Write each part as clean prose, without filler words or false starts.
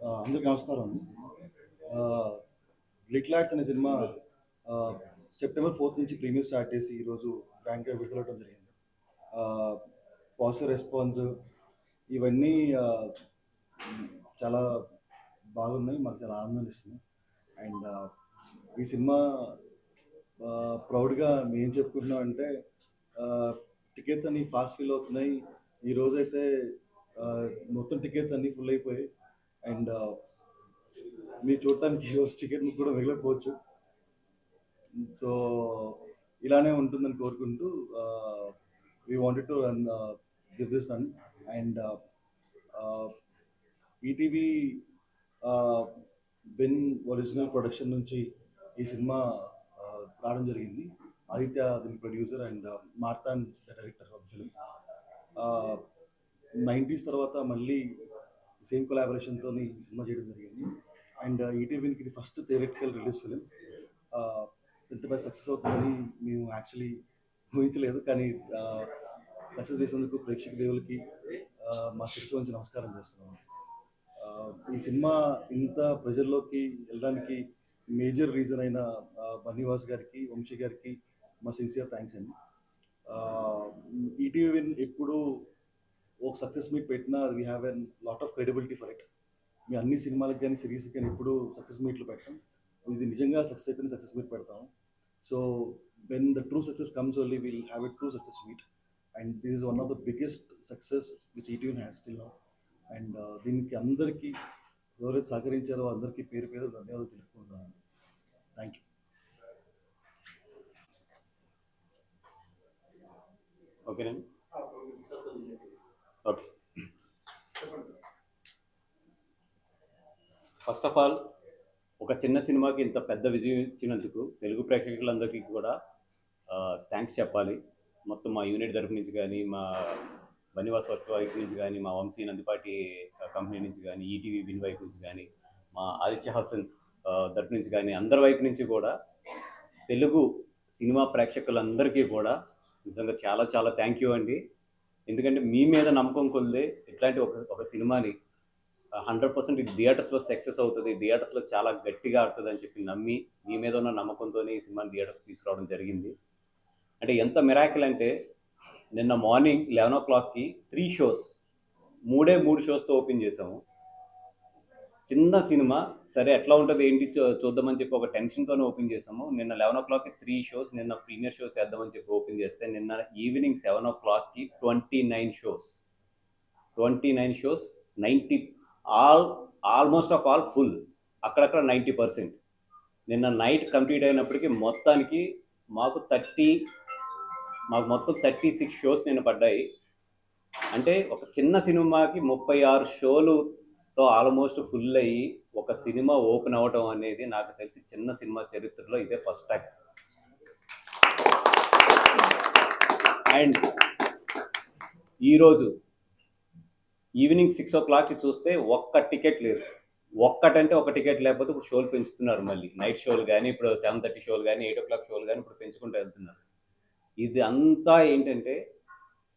అందరికి నమస్కారం అండి. లిటిల్ ఆర్ట్స్ అనే సినిమా సెప్టెంబర్ 4 నుంచి ప్రీమియర్ స్టార్ట్ చేసి ఈరోజు గ్రాండ్గా విడుదలవడం జరిగింది. పాజిటివ్ రెస్పాన్స్ ఇవన్నీ చాలా బాగున్నాయి, మాకు చాలా ఆనందాన్ని ఇస్తుంది. అండ్ ఈ సినిమా ప్రౌడ్గా మేము చెప్పుకుంటున్నాం అంటే టికెట్స్ అన్నీ ఫాస్ట్ ఫిల్ అవుతున్నాయి. ఈ రోజైతే మొత్తం టికెట్స్ అన్నీ ఫుల్ అయిపోయాయి. అండ్ మీరు చూడటానికి ఈరోజు టికెట్ కూడా మిగలకపోవచ్చు. సో ఇలానే ఉంటుందని కోరుకుంటూ we wanted to run give this run. And ETV win original production నుంచి ఈ సినిమా రావడం జరిగింది. ఆదిత్య దీని producer and Marthand the director of the film. 90s తర్వాత మళ్ళీ సేమ్ కొలాబరేషన్తో ఈ సినిమా చేయడం జరిగింది. అండ్ ఈటీవీకి ఇది ఫస్ట్ థియేటికల్ రిలీజ్ ఫిలిం. ఎంత పెద్ద సక్సెస్ అవుతుందని మేము యాక్చువల్లీ ఊహించలేదు, కానీ సక్సెస్ చేసేందుకు ప్రేక్షక దేవులకి మా శిరస్సు నుంచి నమస్కారం చేస్తున్నాము. ఈ సినిమా ఇంత ప్రెజర్లోకి వెళ్ళడానికి మేజర్ రీజన్ అయిన బన్నీవాస్ గారికి, వంశీ గారికి మా సిన్సియర్ థ్యాంక్స్ అండి. ఈటీవీ ఎప్పుడు ఒక సక్సెస్ మీట్ పెట్టినా we have an lot of credibility for it. మీ అన్ని సినిమాలకు కానీ సిరీస్కి కానీ ఎప్పుడు సక్సెస్ మీట్లు పెట్టాం. ఇది నిజంగా సక్సెస్ అయితేనే సక్సెస్ మీట్ పెడతాం. So when the true success comes only will have a true success meet. And this is one of the biggest success which ETV has still now. And దీనికి అందరికీ ఎవరైతే సహకరించారో అందరికీ పేరు పేరు ధన్యవాదాలు తెలుపుకుంటున్నాను. Thank you. ఓకేనండి. ఓకే, ఫస్ట్ ఆఫ్ ఆల్ ఒక చిన్న సినిమాకి ఇంత పెద్ద విజయం ఇచ్చినందుకు తెలుగు ప్రేక్షకులందరికీ కూడా థ్యాంక్స్ చెప్పాలి. మొత్తం మా యూనిట్ తరపు నుంచి కానీ, మా బనివాస్ వర్క్ వైపు నుంచి కానీ, మా వంశీ నందిపాటి కంపెనీ నుంచి కానీ, ఈటీవీ విన్ వైపు నుంచి కానీ, మా ఆదిత్య హాసన్ తరపు నుంచి కానీ, అందరి వైపు నుంచి కూడా తెలుగు సినిమా ప్రేక్షకులందరికీ కూడా నిజంగా చాలా చాలా థ్యాంక్ యూ అండి. ఎందుకంటే మీ మీద నమ్మకం కొలిదే ఇట్లాంటి ఒక సినిమాని 100% ఇది థియేటర్స్లో సక్సెస్ అవుతుంది, థియేటర్స్లో చాలా గట్టిగా ఆడుతుంది అని చెప్పి నమ్మి మీ మీద ఉన్న నమ్మకంతోనే ఈ సినిమాని థియేటర్స్ తీసుకురావడం జరిగింది. అంటే ఎంత మిరాకిల్ అంటే నిన్న మార్నింగ్ 11 o'clockకి 3 shows, 3 షోస్తో ఓపెన్ చేసాము. చిన్న సినిమా, సరే ఎట్లా ఉంటుంది ఏంటి చూద్దామని చెప్పి ఒక టెన్షన్తోనే ఓపెన్ చేసాము. నిన్న 11 o'clockకి 3 shows, నిన్న ప్రీమియర్ షోస్ వేద్దామని చెప్పి ఓపెన్ చేస్తే నిన్న evening 7 o'clockకి 29 shows, 90 almost of all full, అక్కడక్కడ 90%. నిన్న నైట్ కంప్లీట్ అయినప్పటికీ మొత్తానికి మాకు మొత్తం 36 షోస్ నిన్న పడ్డాయి. అంటే ఒక చిన్న సినిమాకి 36 షోలుతో ఆల్మోస్ట్ ఫుల్ అయ్యి ఒక సినిమా ఓపెన్ అవ్వటం అనేది నాకు తెలిసి చిన్న సినిమా చరిత్రలో ఇదే ఫస్ట్ టైం. అండ్ ఈరోజు ఈవినింగ్ 6 o'clockకి చూస్తే ఒక్క టికెట్ లేదు. ఒక్కటంటే ఒక టికెట్ లేకపోతే ఇప్పుడు షోలు పెంచుతున్నారు, మళ్ళీ నైట్ షోలు కానీ, ఇప్పుడు 7:30 షోలు కానీ, 8 o'clock షోలు కానీ ఇప్పుడు పెంచుకుంటూ వెళ్తున్నారు. ఇది అంతా ఏంటంటే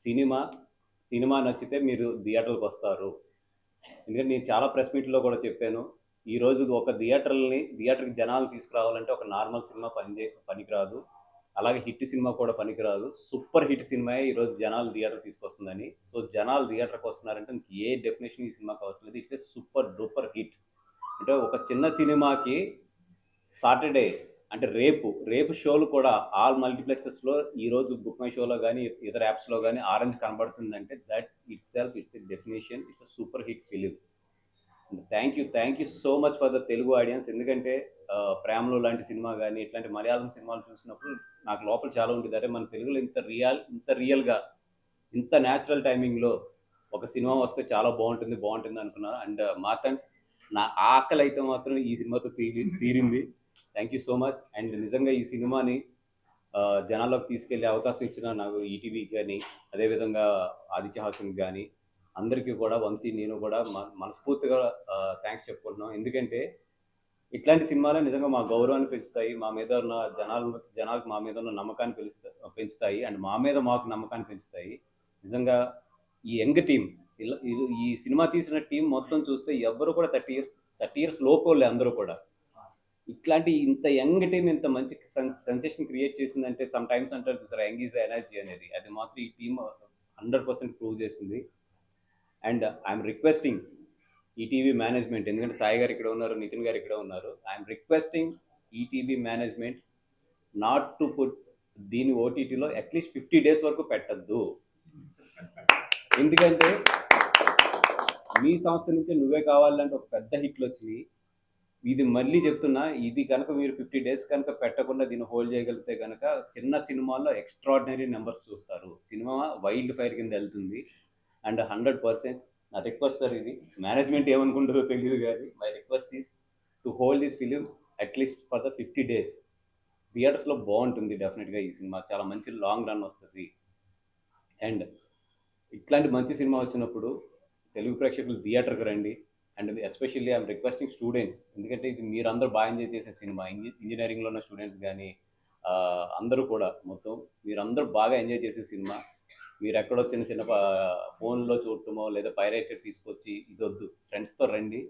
సినిమా నచ్చితే మీరు థియేటర్కి వస్తారు. ఎందుకంటే నేను చాలా ప్రెస్ మీట్లో కూడా చెప్పాను, ఈరోజు ఒక థియేటర్కి జనాలు తీసుకురావాలంటే ఒక నార్మల్ సినిమా పనికిరాదు, అలాగే హిట్ సినిమా కూడా పనికిరాదు, సూపర్ హిట్ సినిమా ఈరోజు జనాలు థియేటర్ తీసుకొస్తుందని. సో జనాలు థియేటర్కి వస్తున్నారంటే ఏ డెఫినేషన్ ఈ సినిమాకి అవసరం లేదు, it's a super duper hit. అంటే ఒక చిన్న సినిమాకి సాటర్డే అంటే రేపు షోలు కూడా ఆల్ మల్టీప్లెక్సెస్లో ఈరోజు బుక్ మై షోలో కానీ ఇతర యాప్స్లో కానీ ఆరెంజ్ కనబడుతుందంటే that it's a definition, it's a super hit film. Thank you so much for the Telugu audience. ఎందుకంటే ప్రేమలో లాంటి సినిమా కానీ ఇట్లాంటి మలయాళం సినిమాలు చూసినప్పుడు నాకు లోపల చాలా ఉంటుంది, అరే మన తెలుగులో ఇంత రియల్గా ఇంత న్యాచురల్ టైమింగ్లో ఒక సినిమా వస్తే చాలా బాగుంటుంది అనుకున్నాను. అండ్ మాత్రం నా ఆకలి అయితే మాత్రం ఈ సినిమాతో తీరింది. Thank you so much. And నిజంగా ఈ సినిమాని జనాల్లోకి తీసుకెళ్లే అవకాశం ఇచ్చిన నాకు ఈటీవీకి కానీ, అదేవిధంగా ఆదిత్య హాసన్కి కానీ, అందరికీ కూడా వంశీ నేను కూడా మనస్ఫూర్తిగా థ్యాంక్స్ చెప్పుకుంటున్నాం. ఎందుకంటే ఇట్లాంటి సినిమాలే నిజంగా మా గౌరవాన్ని పెంచుతాయి, మా మీద ఉన్న జనాలకు మా మీద ఉన్న నమ్మకాన్ని పెంచుతాయి, అండ్ మా మీద మాకు నమ్మకాన్ని పెంచుతాయి. నిజంగా ఈ యంగ్ టీం ఈ సినిమా తీసిన టీం మొత్తం చూస్తే ఎవ్వరు కూడా 30 ఇయర్స్ లోపోలే అందరూ కూడా. ఇట్లాంటి ఇంత యంగ్ టీం ఇంత మంచి సెన్సేషన్ క్రియేట్ చేసిందంటే సమ్ టైమ్స్ అంటారు చూసారా, యంగ్ ఈజ్ ద ఎనర్జీ అనేది, అది మాత్రం ఈ టీం 100% ప్రూవ్ చేసింది. And I'm requesting ETV management, ఎందుకంటే సాయి గారు ఇక్కడ ఉన్నారు, నితిన్ గారు ఇక్కడ ఉన్నారు, I'm requesting ETV management not to put దీని ఓటీటీలో అట్లీస్ట్ 50 days వరకు పెట్టద్దు. ఎందుకంటే మీ సంస్థ నుంచి నువ్వే కావాలంటే ఒక పెద్ద హిట్లు వచ్చినాయి. ఇది మళ్ళీ చెప్తున్నా, ఇది కనుక మీరు 50 days కనుక పెట్టకుండా దీన్ని హోల్డ్ చేయగలిగితే కనుక చిన్న సినిమాల్లో ఎక్స్ట్రాడినరీ నెంబర్స్ చూస్తారు. సినిమా వైల్డ్ ఫైర్ కింద వెళ్తుంది. అండ్ 100% నా రిక్వెస్ట్ సార్, ఇది మేనేజ్మెంట్ ఏమనుకుంటుందో తెలియదు కానీ my request is to hold this film at least for the 50 days. థియేటర్స్లో బాగుంటుంది డెఫినెట్గా. ఈ సినిమా చాలా మంచి లాంగ్ రన్ వస్తుంది. అండ్ ఇట్లాంటి మంచి సినిమా వచ్చినప్పుడు తెలుగు ప్రేక్షకులు థియేటర్కి రండి. And especially I'm requesting students, ఎందుకంటే ఇది మీరందరూ బాగా ఎంజాయ్ చేసే సినిమా. ఇంజనీరింగ్లో ఉన్న స్టూడెంట్స్ కానీ అందరూ కూడా మొత్తం మీరందరూ బాగా ఎంజాయ్ చేసే సినిమా. మీరు ఎక్కడో చిన్న చిన్న ఫోన్లో చూడటమో లేదా పైరేటెడ్ తీసుకొచ్చి ఇదొద్దు, ఫ్రెండ్స్తో రండి.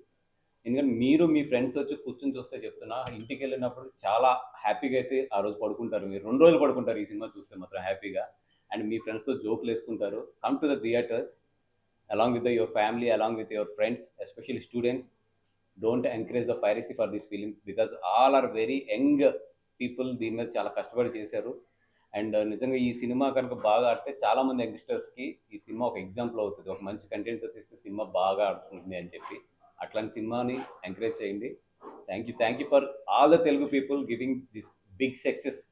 ఎందుకంటే మీరు మీ ఫ్రెండ్స్ వచ్చి కూర్చొని చూస్తే చెప్తున్నా, ఇంటికి వెళ్ళినప్పుడు చాలా హ్యాపీగా అయితే ఆ రోజు పడుకుంటారు. మీరు 2 రోజులు పడుకుంటారు ఈ సినిమా చూస్తే మాత్రం హ్యాపీగా. అండ్ మీ ఫ్రెండ్స్తో జోకులు వేసుకుంటారు. Come to the theatres along with your family, along with your friends, especially students. Don't encourage the piracy for this film because all are very young people. దీని మీద చాలా కష్టపడి చేశారు. అండ్ నిజంగా ఈ సినిమా కనుక బాగా ఆడితే చాలా మంది యంగ్స్టర్స్కి ఈ సినిమా ఒక ఎగ్జాంపుల్ అవుతుంది. ఒక మంచి కంటెంట్తో తీస్తే సినిమా బాగా ఆడుతుంది అని చెప్పి అట్లాంటి సినిమాని ఎంకరేజ్ చేయండి. Thank you for all the Telugu people giving this big success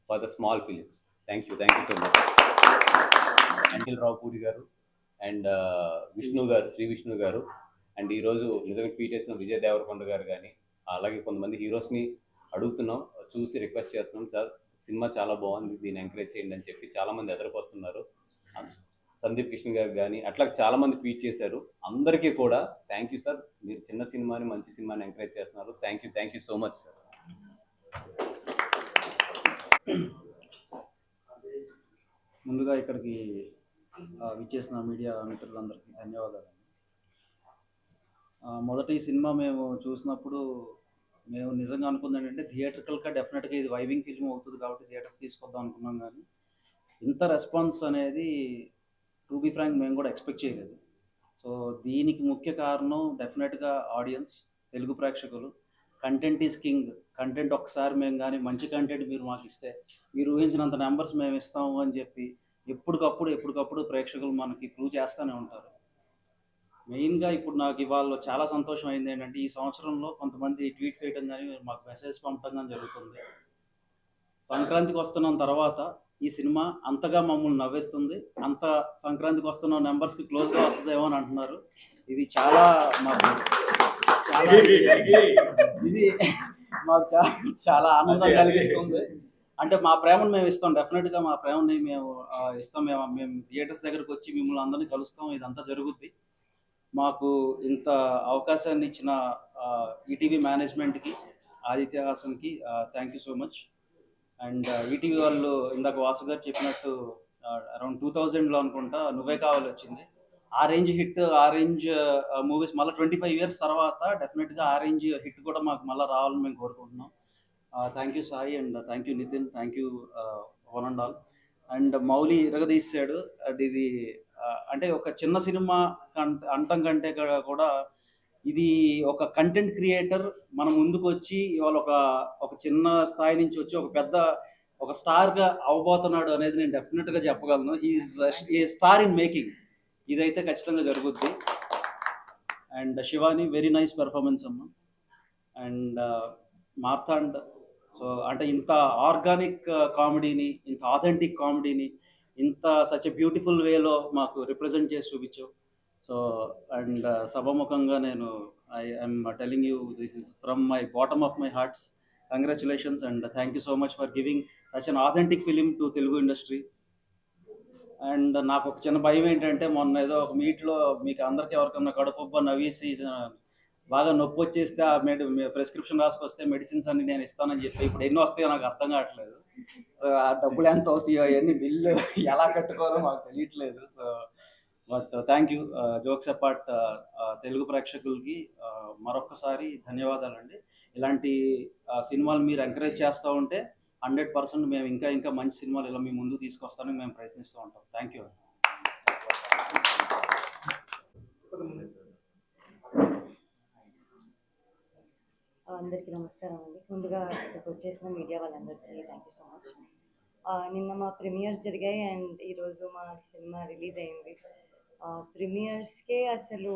for the small film. Thank you so much. Anil Ravipudi garu and Vishnu గారు, శ్రీ విష్ణు గారు, అండ్ ఈరోజు నిజంగా ట్వీట్ చేసిన విజయ్ దేవరకొండ గారు కానీ, అలాగే కొంతమంది హీరోస్ని అడుగుతున్నాం, చూసి రిక్వెస్ట్ చేస్తున్నాం, సార్ సినిమా చాలా బాగుంది, దీన్ని ఎంకరేజ్ చేయండి అని చెప్పి చాలామంది ఎదురుకొస్తున్నారు. సందీప్ కిషన్ గారు కానీ అట్లా చాలామంది ట్వీట్ చేశారు. అందరికీ కూడా థ్యాంక్ యూ సార్, మీరు చిన్న సినిమాని మంచి సినిమాని ఎంకరేజ్ చేస్తున్నారు. Thank you so much sir. ముందుగా ఇక్కడికి విచ్చేసిన మీడియా మిత్రులందరికీ ధన్యవాదాలు. మొదటి సినిమా మేము చూసినప్పుడు మేము నిజంగా అనుకుంది ఏంటంటే థియేటర్కల్గా డెఫినెట్గా ఇది వైవింగ్ ఫిల్మ్ అవుతుంది కాబట్టి థియేటర్స్ తీసుకొద్దాం అనుకున్నాం. కానీ ఇంత రెస్పాన్స్ అనేది టు బి ఫ్రాంక్ మేము కూడా ఎక్స్పెక్ట్ చేయలేదు. సో దీనికి ముఖ్య కారణం డెఫినెట్గా ఆడియన్స్, తెలుగు ప్రేక్షకులు. Content is king. కంటెంట్ ఒకసారి మేము కానీ మంచి కంటెంట్ మీరు మాకు ఇస్తే మీరు ఊహించినంత నెంబర్స్ మేము ఇస్తాము అని చెప్పి ఎప్పటికప్పుడు ప్రేక్షకులు మనకి ప్రూవ్ చేస్తూనే ఉంటారు. మెయిన్గా ఇప్పుడు నాకు ఇవాళ చాలా సంతోషం అయింది ఏంటంటే ఈ సంవత్సరంలో కొంతమంది ట్వీట్స్ చేయడం కానీ మాకు మెసేజ్ పంపడం కానీ జరుగుతుంది. సంక్రాంతికి వస్తున్నాం తర్వాత ఈ సినిమా అంతగా మమ్మల్ని నవ్వేస్తుంది, అంత సంక్రాంతికి వస్తున్న నెంబర్స్కి క్లోజ్గా వస్తుందేమో అని అంటున్నారు. ఇది చాలా మాకు చాలా ఆనందం కలిగిస్తుంది. అంటే మా ప్రేమను మేము ఇస్తాం, డెఫినెట్గా మా ప్రేమని మేము ఇస్తాం. మేము థియేటర్స్ దగ్గరకు వచ్చి మిమ్మల్ని అందరినీ కలుస్తాం, ఇదంతా జరుగుద్ది. మాకు ఇంత అవకాశాన్ని ఇచ్చిన ఈటీవీ మేనేజ్మెంట్కి, ఆదిత్య హాసన్కి thank you so much. And ETV వాళ్ళు ఇందాక వాసు గారు చెప్పినట్టు అరౌండ్ 2000లో అనుకుంటా నువ్వే కావాలి వచ్చింది. ఆ రేంజ్ హిట్, ఆ రేంజ్ మూవీస్ మళ్ళీ 25 years తర్వాత డెఫినెట్గా ఆ రేంజ్ హిట్ కూడా మాకు మళ్ళీ రావాలని మేము కోరుకుంటున్నాం. Thank you Sai and thank you Nitin, thank you one and all. And Mouli ఇరగదీశాడు. అండ్ ఇది అంటే ఒక చిన్న సినిమా అంటం కంటే కూడా ఇది ఒక కంటెంట్ క్రియేటర్ మన ముందుకు వచ్చి ఇవాళ ఒక చిన్న స్థాయి నుంచి వచ్చి ఒక స్టార్గా అవ్వబోతున్నాడు అనేది నేను డెఫినెట్గా చెప్పగలను. ఈ స్టార్ ఇన్ మేకింగ్. ఇదైతే ఖచ్చితంగా జరుగుద్ది. And Shivani very nice performance అమ్మ. అండ్ మార్తాండ్, సో అంటే ఇంత ఆర్గానిక్ కామెడీని, ఇంత ఆథెంటిక్ కామెడీని ఇంత సచ్ ఎ బ్యూటిఫుల్ వేలో మాకు రిప్రజెంట్ చేసి చూపించావు. సో అండ్ సభముఖంగా నేను I'm telling you this is from my bottom of my hearts. Congratulations and thank you so much for giving such an authentic film to Telugu industry. And నాకు ఒక చిన్న భయం ఏంటంటే మొన్న ఏదో ఒక మీట్లో మీకు అందరికీ ఎవరికన్నా కడుపుబ్బ నవ్వేసి బాగా నొప్పి వచ్చేస్తే ఆ ప్రిస్క్రిప్షన్ రాసుకొస్తే మెడిసిన్స్ అన్ని నేను ఇస్తానని చెప్పి ఇప్పుడు ఎన్ని వస్తాయో నాకు అర్థం కావట్లేదు. ఆ డబ్బులు ఎంత అవుతాయో అవన్నీ బిల్లు ఎలా కట్టుకోవాలో మాకు తెలియట్లేదు. So but thank you. Jokes apart, Telugu ప్రేక్షకులకి మరొక్కసారి ధన్యవాదాలండి. ఇలాంటి సినిమాలు మీరు ఎంకరేజ్ చేస్తూ ఉంటే 100% మేము ఇంకా ఇంకా మంచి సినిమాలు ఇలా మీ ముందుకు తీసుకొస్తానికి మేము ప్రయత్నిస్తూ ఉంటాం. Thank you. అందరికీ నమస్కారం అండి. ముందుగా ఇక్కడికి వచ్చేసిన మీడియా వాళ్ళందరికీ థ్యాంక్ యూ సో మచ్. నిన్న మా ప్రీమియర్స్ జరిగాయి అండ్ ఈరోజు మా సినిమా రిలీజ్ అయింది. ప్రీమియర్స్కే అసలు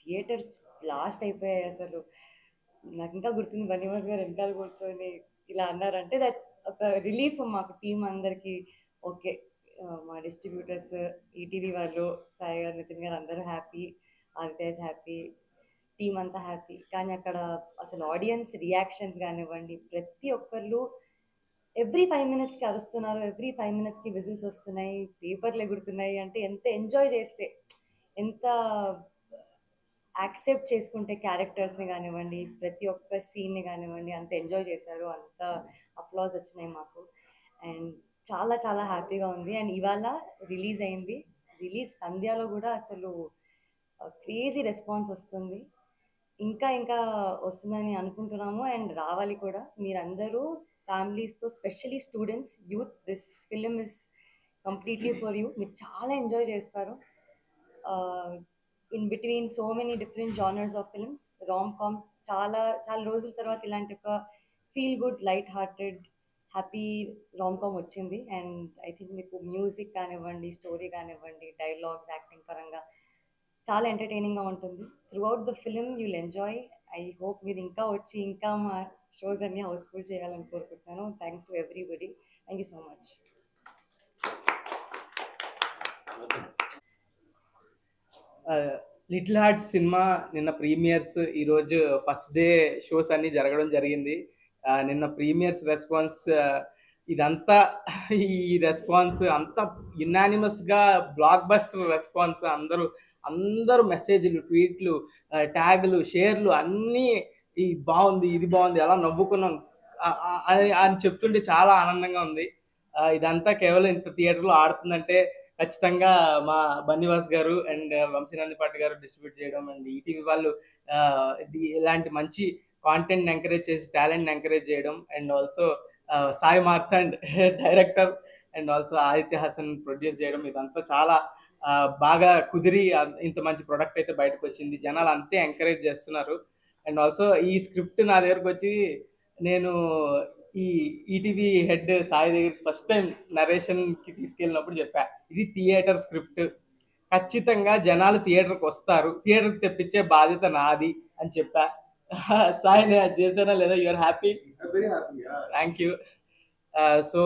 థియేటర్స్ బ్లాస్ట్ అయిపోయాయి. అసలు నాకు ఇంకా గుర్తుంది, బన్నీవాస్ గారు వెనకాల కూర్చొని ఇలా అన్నారంటే దట్ ఒక రిలీఫ్ మాకు టీం అందరికీ. ఓకే, మా డిస్ట్రిబ్యూటర్స్, ఈటీవీ వాళ్ళు, సాయి గారు, నితిన్ గారు అందరూ happy, Aditya is happy, team అంతా హ్యాపీ. కానీ అక్కడ అసలు ఆడియన్స్ రియాక్షన్స్ కానివ్వండి, ప్రతి ఒక్కళ్ళు ఎవ్రీ 5 minutesకి అరుస్తున్నారు, ఎవ్రీ 5 minutesకి విజిల్స్ వస్తున్నాయి, పేపర్లు ఎగురుతున్నాయి. అంటే ఎంత ఎంజాయ్ చేస్తే, ఎంత యాక్సెప్ట్ చేసుకుంటే క్యారెక్టర్స్ని కానివ్వండి, ప్రతి ఒక్క సీన్ని కానివ్వండి, అంత ఎంజాయ్ చేశారు, అంత అప్లాజ్ వచ్చినాయి మాకు. అండ్ చాలా చాలా హ్యాపీగా ఉంది. అండ్ ఇవాళ రిలీజ్ అయింది. రిలీజ్ సంధ్యాలో కూడా అసలు క్రేజీ రెస్పాన్స్ వస్తుంది. ఇంకా ఇంకా వస్తుందని అనుకుంటున్నాము అండ్ రావాలి కూడా. మీరందరూ ఫ్యామిలీస్తో, specially students, youth, this film is completely for you. మీరు చాలా ఎంజాయ్ చేస్తారు. In between so many different genres of films, rom com, చాలా చాలా రోజుల తర్వాత ఇలాంటి ఒక feel good, light hearted, happy rom com వచ్చింది. అండ్ ఐ థింక్ మీకు మ్యూజిక్ కానివ్వండి, స్టోరీ కానివ్వండి, డైలాగ్స్, యాక్టింగ్ పరంగా చాలా ఎంటర్టైనింగ్గా ఉంటుంది. Throughout the film you'll enjoy. I hope మీరు ఇంకా వచ్చి ఇంకా మా షోస్ అన్ని హౌస్ఫుల్ చేయాలని కోరుకుంటున్నాను. Thanks to everybody. Thank you so much. Little hearts cinema నిన్న ప్రీమియర్స్, ఈరోజు ఫస్ట్ డే షోస్ అన్నీ జరగడం జరిగింది. నిన్న ప్రీమియర్స్ రెస్పాన్స్ ఇదంతా, ఈ రెస్పాన్స్ అంతా యునానిమస్గా బ్లాక్ బస్టర్ రెస్పాన్స్. అందరూ మెసేజ్లు, ట్వీట్లు, ట్యాగులు, షేర్లు అన్నీ ఈ బాగుంది, ఇది బాగుంది, అలా నవ్వుకున్నాం అని చెప్తుంటే చాలా ఆనందంగా ఉంది. ఇదంతా కేవలం ఇంత థియేటర్లో ఆడుతుందంటే ఖచ్చితంగా మా బన్నీవాస్ గారు అండ్ వంశీనందిపాటి గారు డిస్ట్రిబ్యూట్ చేయడం, అండ్ ఈటీవీ వాళ్ళు ఇలాంటి మంచి కాంటెంట్ ఎంకరేజ్ చేసి టాలెంట్ ఎంకరేజ్ చేయడం, and also Sai Marthand director, and also Aditya Hasan produce చేయడం, ఇదంతా చాలా బాగా కుదిరి ఇంత మంచి ప్రొడక్ట్ అయితే బయటకు వచ్చింది. జనాలు అంతే ఎంకరేజ్ చేస్తున్నారు. అండ్ ఆల్సో ఈ స్క్రిప్ట్ నా దగ్గరకు వచ్చి, నేను ఈ ఈటీవీ హెడ్ సాయి దగ్గరికి ఫస్ట్ టైం నరేషన్కి తీసుకెళ్ళినప్పుడు చెప్పా, ఇది థియేటర్ స్క్రిప్ట్, ఖచ్చితంగా జనాలు థియేటర్కి వస్తారు, థియేటర్కి తెప్పించే బాధ్యత నాది అని చెప్పా. సాయి నేను అది చేశానా లేదా? You are happy? Thank you. So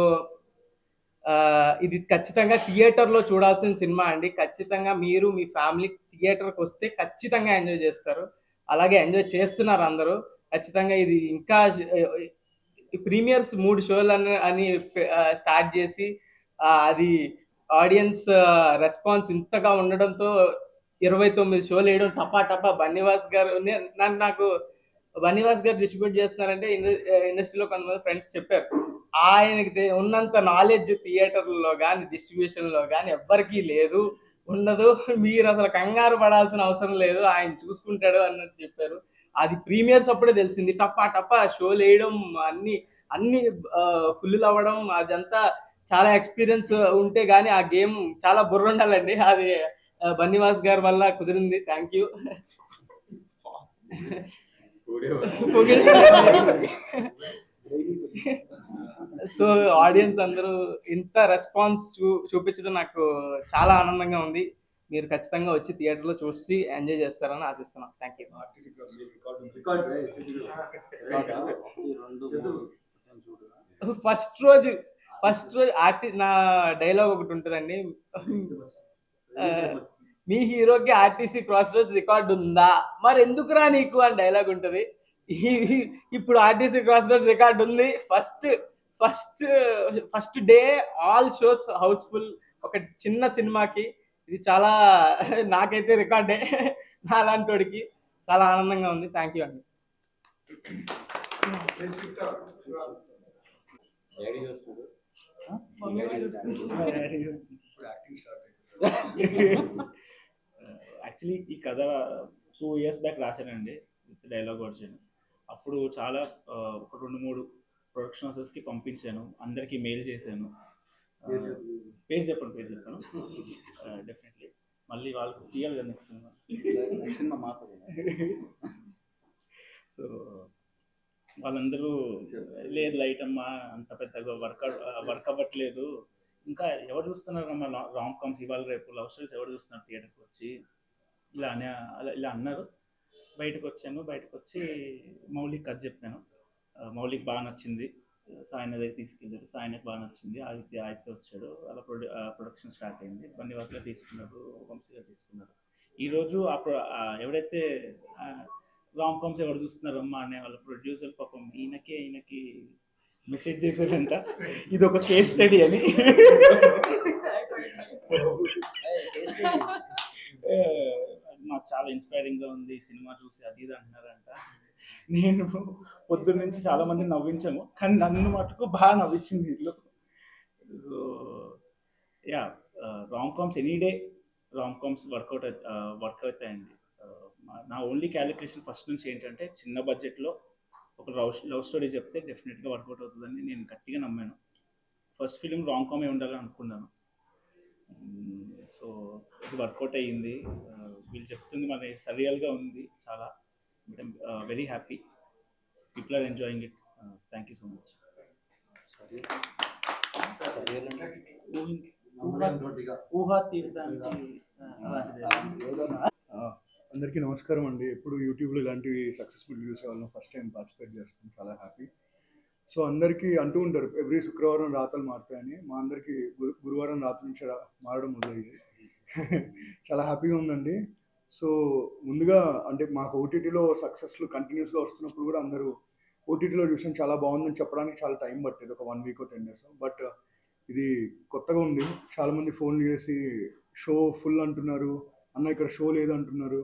ఇది ఖచ్చితంగా థియేటర్లో చూడాల్సిన సినిమా అండి. ఖచ్చితంగా మీరు మీ ఫ్యామిలీ థియేటర్కి వస్తే ఖచ్చితంగా ఎంజాయ్ చేస్తారు. అలాగే ఎంజాయ్ చేస్తున్నారు అందరూ. ఖచ్చితంగా ఇది ఇంకా ప్రీమియర్స్ 3 షోలు అని స్టార్ట్ చేసి అది ఆడియన్స్ రెస్పాన్స్ ఇంతగా ఉండడంతో 29 షోలు వేయడం టపా టపా. బన్నీవాస్ గారు నాకు బన్నీవాస్ గారు డిస్ట్రిబ్యూట్ చేస్తున్నారంటే ఇండస్ట్రీలో కొంతమంది ఫ్రెండ్స్ చెప్పారు, ఆయనకి ఉన్నంత నాలెడ్జ్ థియేటర్లో కానీ డిస్ట్రిబ్యూషన్లో కానీ ఎవ్వరికీ లేదు, ఉండదు. మీరు అసలు కంగారు పడాల్సిన అవసరం లేదు, ఆయన చూసుకుంటాడు అన్నట్టు చెప్పారు. అది ప్రీమియర్స్ అప్పుడే తెలిసింది. టప్పా టప్పా షోలు వేయడం, అన్ని ఫుల్ అవ్వడం, అదంతా చాలా ఎక్స్పీరియన్స్ ఉంటే కానీ ఆ గేమ్ చాలా బుర్ర ఉండాలండి. అది బన్నీవాస్ గారి వల్ల కుదిరింది. Thank you. సో ఆడియన్స్ అందరూ ఇంత రెస్పాన్స్ చూపించడం నాకు చాలా ఆనందంగా ఉంది. మీరు ఖచ్చితంగా వచ్చి థియేటర్లో చూసి ఎంజాయ్ చేస్తారని ఆశిస్తున్నాం. Thank you. ఫస్ట్ రోజు నా డైలాగ్ ఒకటి ఉంటుందండి, మీ హీరోకి ఆర్టీసీ క్రాస్ రోడ్స్ రికార్డు ఉందా, మరి ఎందుకురా నీకు అని డైలాగ్ ఉంటుంది. ఇప్పుడు ఆర్టీసీ క్రాస్ రోడ్స్ రికార్డు ఉంది. First day all shows housefull. ఒక చిన్న సినిమాకి ఇది చాలా, నాకైతే రికార్డే, నా అలాంటి వాడికి చాలా ఆనందంగా ఉంది. థ్యాంక్ యూ అండి. యాక్చువల్లీ ఈ కథ 2 years బ్యాక్ రాశానండి విత్ డైలాగ్ వర్జన్. అప్పుడు చాలా ఒక 2-3 ప్రొడక్షన్ హౌసెస్కి పంపించాను, అందరికీ మెయిల్ చేశాను. పేరు చెప్పాను డెఫినెట్లీ. మళ్ళీ వాళ్ళకి తీయాలి కదా నెక్స్ట్ సినిమా మాకు. సో వాళ్ళందరూ లేదు లైట్ అమ్మా అంత పెద్దగా వర్క్ అవ్వట్లేదు, ఇంకా ఎవరు చూస్తున్నారమ్మా రామ్ కామ్స్ ఇవాళ రేపు లవ్ స్టోరీస్ ఎవరు చూస్తున్నారు థియేటర్కి వచ్చి, ఇలా అన్నారు. బయటకు వచ్చి మౌలిక్ కథ చెప్పాను. మౌలిక్ బాగా నచ్చింది, సాయన దగ్గర తీసుకెళ్ళారు, సాయనకు బాగా నచ్చింది, ఆదిత్య వచ్చాడు, అలా ప్రొడక్షన్ స్టార్ట్ అయింది. బన్నివాస్ గారు తీసుకున్నారు, వంశీ గారు తీసుకున్నారు. ఈరోజు ఎవరైతే రామ్ కామ్స్ ఎవరు చూస్తున్నారు అమ్మా అనే వాళ్ళ ప్రొడ్యూసర్ పాపం ఈయనకి మెసేజ్ చేశారంట, ఇది ఒక కేస్ స్టడీ అని. నాకు చాలా ఇన్స్పైరింగ్గా ఉంది సినిమా చూసి, అది ఇది అంటున్నారంట. నేను పొద్దున్న నుంచి చాలా మంది నవ్వించాము, కానీ నన్ను మటుకు బాగా నవ్వించింది ఇల్లు. So yeah, Ram comms any day Ram comms work అవుతాయండి. నా ఓన్లీ క్యాలిక్యులేషన్ ఫస్ట్ నుంచి ఏంటంటే, చిన్న బడ్జెట్లో ఒక లవ్ స్టోరీ చెప్తే డెఫినెట్గా వర్కౌట్ అవుతుందని నేను గట్టిగా నమ్మాను. ఫస్ట్ ఫిలిం రామ్ కామే ఉండాలని అనుకున్నాను. సో ఇది వర్కౌట్ అయ్యింది. వీళ్ళు చెప్తుంది మన సరియల్గా ఉంది చాలా. Very happy, people are enjoying it. Thank you so much. ఊహా తీర్థానికి అందరికీ నమస్కారం అండి. ఎప్పుడు యూట్యూబ్లో ఇలాంటివి సక్సెస్ఫుల్ చూసే వాళ్ళం, ఫస్ట్ టైం పార్టిసిపేట్ చేస్తాం, చాలా హ్యాపీ. సో అందరికీ అంటూ ఉంటారు ఎవ్రీ శుక్రవారం రాతలు మారుతాయని, మా అందరికీ గురువారం రాత్రి నుంచి మారడం మొదలయ్యింది. చాలా హ్యాపీగా ఉందండి. సో ముందుగా అంటే మాకు ఓటీటీలో సక్సెస్లు కంటిన్యూస్గా వస్తున్నప్పుడు కూడా అందరూ ఓటీటీలో చూసాం చాలా బాగుందని చెప్పడానికి చాలా టైం పట్టేది, ఒక 1 week or 10 days. బట్ ఇది కొత్తగా ఉంది. చాలామంది ఫోన్లు చేసి షో ఫుల్ అంటున్నారు, అన్న ఇక్కడ షో లేదు అంటున్నారు,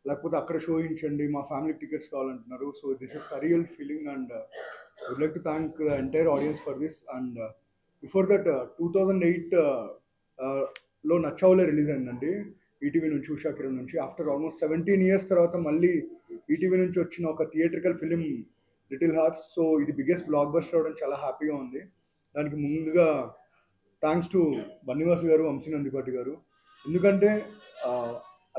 లేకపోతే అక్కడ షో ఇచ్చండి, మా ఫ్యామిలీ టికెట్స్ కావాలంటున్నారు. So this is surreal feeling and would like to thank the entire audience for this. And before that 2008లో నచ్చావులే రిలీజ్ అయిందండి ఈటీవీ నుంచి, ఉషా కిరణ్ నుంచి. ఆఫ్టర్ ఆల్మోస్ట్ 17 years తర్వాత మళ్ళీ ఈటీవీ నుంచి వచ్చిన ఒక theatrical film little hearts. So ఇది బిగ్గెస్ట్ బ్లాక్ బస్టర్ అవడం చాలా హ్యాపీగా ఉంది. దానికి ముందుగా థ్యాంక్స్ టు బన్నివాస్ గారు, వంశీ నందిపాటి గారు. ఎందుకంటే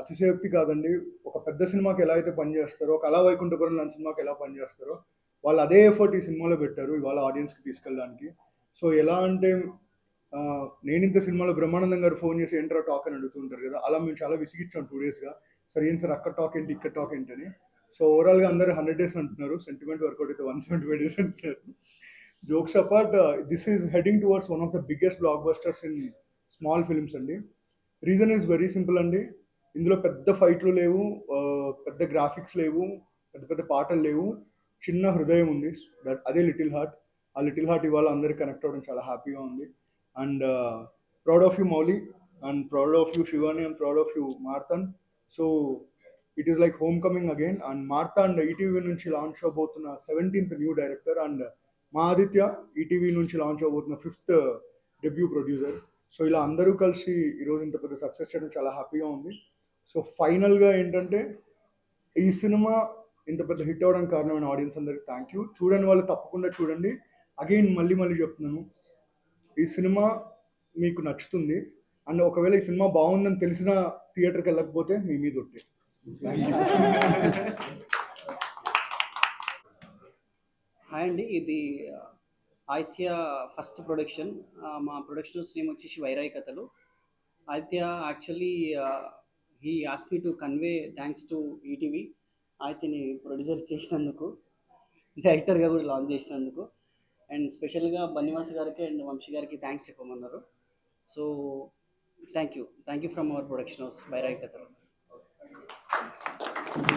అతిశయోక్తి కాదండి, ఒక పెద్ద సినిమాకి ఎలా అయితే పనిచేస్తారో, ఒక అలా వైకుంఠపురం లాంటి సినిమాకి ఎలా పనిచేస్తారో, వాళ్ళు అదే ఎఫర్ట్ ఈ సినిమాలో పెట్టారు ఇవాళ ఆడియన్స్కి తీసుకెళ్ళడానికి. సో ఎలా అంటే నేను ఇంత సినిమాలో బ్రహ్మానందం గారు ఫోన్ చేసి ఏంట్రా టాక్ అని అడుగుతుంటారు కదా, అలా మేము చాలా విసిగిచ్చాం 2 daysగా. సరే ఏంటి సార్ అక్కడ టాక్ ఏంటి ఇక్కడ టాక్ ఏంటి అని. సో ఓవరాల్గా అందరూ 100 days అంటున్నారు, సెంటిమెంట్ వర్కౌట్ అయితే 175 days అంటున్నారు. Jokes apart, this is heading towards one of the biggest black busters in small films అండి. రీజన్ ఈజ్ వెరీ సింపుల్ అండి. ఇందులో పెద్ద ఫైట్లు లేవు, పెద్ద గ్రాఫిక్స్ లేవు, పెద్ద పెద్ద పాటలు లేవు, చిన్న హృదయం ఉంది. అదే లిటిల్ హార్ట్. ఆ లిటిల్ హార్ట్ ఇవాళ అందరికి కనెక్ట్ అవ్వడం చాలా హ్యాపీగా ఉంది. And proud of you Mouli, and proud of you Shivani, and proud of you Marthand. So it is like home coming again. And Marthand ETV నుంచి లాంచ్ అవబోతున్న 17th న్యూ డైరెక్టర్, అండ్ మా ఆదిత్య ఈటీవీ నుంచి లాంచ్ అవబోతున్న 5th డెబ్యూ ప్రొడ్యూసర్. సో ఇలా అందరూ కలిసి ఈరోజు ఇంత పెద్ద సక్సెస్ చేయడం చాలా హ్యాపీగా ఉంది. సో ఫైనల్గా ఏంటంటే, ఈ సినిమా ఇంత పెద్ద హిట్ అవ్వడానికి కారణమైన ఆడియన్స్ అందరికి థ్యాంక్ యూ. చూడని వాళ్ళు తప్పకుండా చూడండి. అగైన్ మళ్ళీ చెప్తున్నాను, ఈ సినిమా మీకు నచ్చుతుంది. అండ్ ఒకవేళ ఈ సినిమా బాగుందని తెలిసిన థియేటర్కి వెళ్ళకపోతే మీ మీద ఒట్టే. Thank you. హాయ్ అండి, ఇది ఆదిత్య ఫస్ట్ ప్రొడక్షన్. మా ప్రొడక్షన్ నేమ్ వచ్చేసి Virayi Kathalu. Aditya actually he ask me to convey thanks to ETV, ఆదిత్యని ప్రొడ్యూసర్ చేసినందుకు, డైరెక్టర్గా కూడా లాంచ్ చేసినందుకు. అండ్ స్పెషల్గా బన్నివాస్ గారికి అండ్ వంశీ గారికి థ్యాంక్స్ చెప్పమన్నారు. So thank you from our production house Virayi కథలు.